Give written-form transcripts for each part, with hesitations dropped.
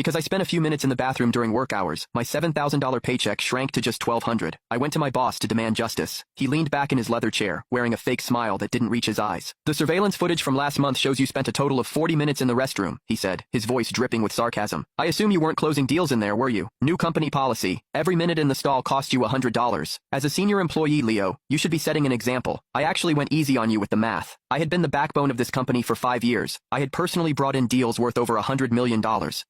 Because I spent a few minutes in the bathroom during work hours, my $7,000 paycheck shrank to just $1,200. I went to my boss to demand justice. He leaned back in his leather chair, wearing a fake smile that didn't reach his eyes. The surveillance footage from last month shows you spent a total of 40 minutes in the restroom, he said, his voice dripping with sarcasm. I assume you weren't closing deals in there, were you? New company policy. Every minute in the stall cost you $100. As a senior employee, Leo, you should be setting an example. I actually went easy on you with the math. I had been the backbone of this company for 5 years. I had personally brought in deals worth over $100 million.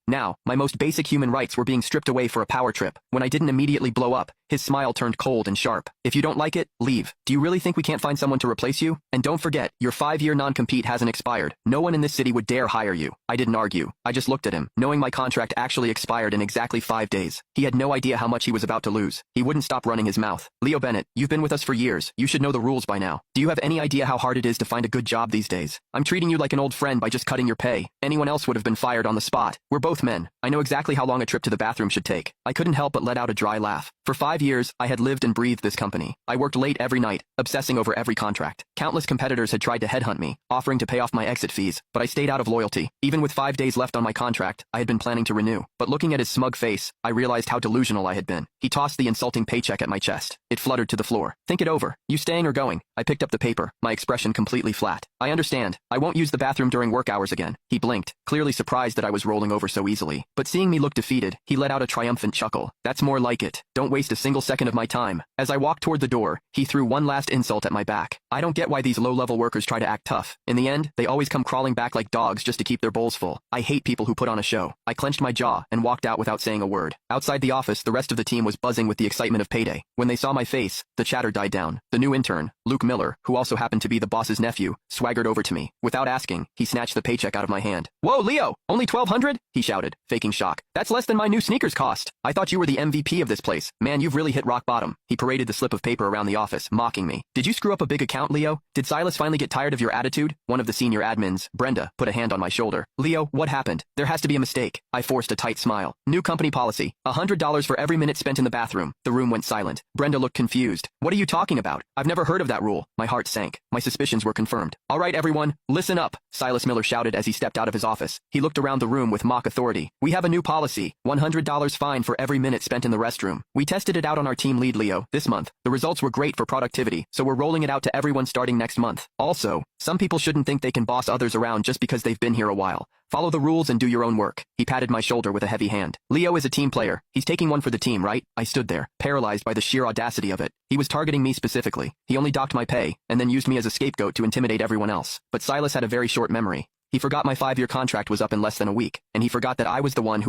Now, my most basic human rights were being stripped away for a power trip. When I didn't immediately blow up, his smile turned cold and sharp. If you don't like it, leave. Do you really think we can't find someone to replace you? And don't forget, your 5-year non-compete hasn't expired. No one in this city would dare hire you. I didn't argue. I just looked at him, knowing my contract actually expired in exactly 5 days. He had no idea how much he was about to lose. He wouldn't stop running his mouth. Leo Bennett, you've been with us for years. You should know the rules by now. Do you have any idea how hard it is to find a good job these days? I'm treating you like an old friend by just cutting your pay. Anyone else would have been fired on the spot. We're both men. I know exactly how long a trip to the bathroom should take. I couldn't help but let out a dry laugh. For 5 years, I had lived and breathed this company. I worked late every night, obsessing over every contract. Countless competitors had tried to headhunt me, offering to pay off my exit fees, but I stayed out of loyalty. Even with 5 days left on my contract, I had been planning to renew. But looking at his smug face, I realized how delusional I had been. He tossed the insulting paycheck at my chest. It fluttered to the floor. Think it over. You staying or going? I picked up the paper, my expression completely flat. I understand. I won't use the bathroom during work hours again. He blinked, clearly surprised that I was rolling over so easily. But seeing me look defeated, he let out a triumphant chuckle. That's more like it. Don't waste a single second of my time. As I walked toward the door, he threw one last insult at my back. I don't get why these low-level workers try to act tough. In the end, they always come crawling back like dogs just to keep their bowls full. I hate people who put on a show. I clenched my jaw and walked out without saying a word. Outside the office, the rest of the team was buzzing with the excitement of payday. When they saw my face, the chatter died down. The new intern, Luke Miller, who also happened to be the boss's nephew, swaggered over to me. Without asking, he snatched the paycheck out of my hand. Whoa, Leo! Only $1,200? He shouted, faking shock. That's less than my new sneakers cost. I thought you were the MVP of this place. Man, you've really hit rock bottom. He paraded the slip of paper around the office, mocking me. Did you screw up a big account, Leo? Did Silas finally get tired of your attitude? One of the senior admins, Brenda, put a hand on my shoulder. Leo, what happened? There has to be a mistake. I forced a tight smile. New company policy. $100 for every minute spent in the bathroom. The room went silent. Brenda looked confused. What are you talking about? I've never heard of that rule. My heart sank. My suspicions were confirmed. All right, everyone, listen up, Silas Miller shouted as he stepped out of his office. He looked around the room with mock authority. We have a new policy. $100 fine for every minute spent in the restroom. We tested it out on our team lead, Leo, this month. The results were great for productivity, so we're rolling it out to everyone starting next month. Also, some people shouldn't think they can boss others around just because they've been here a while. Follow the rules and do your own work. He patted my shoulder with a heavy hand. Leo is a team player. He's taking one for the team, right? I stood there, paralyzed by the sheer audacity of it. He was targeting me specifically. He only docked my pay, and then used me as a scapegoat to intimidate everyone else. But Silas had a very short memory. He forgot my 5-year contract was up in less than a week, and he forgot that I was the one who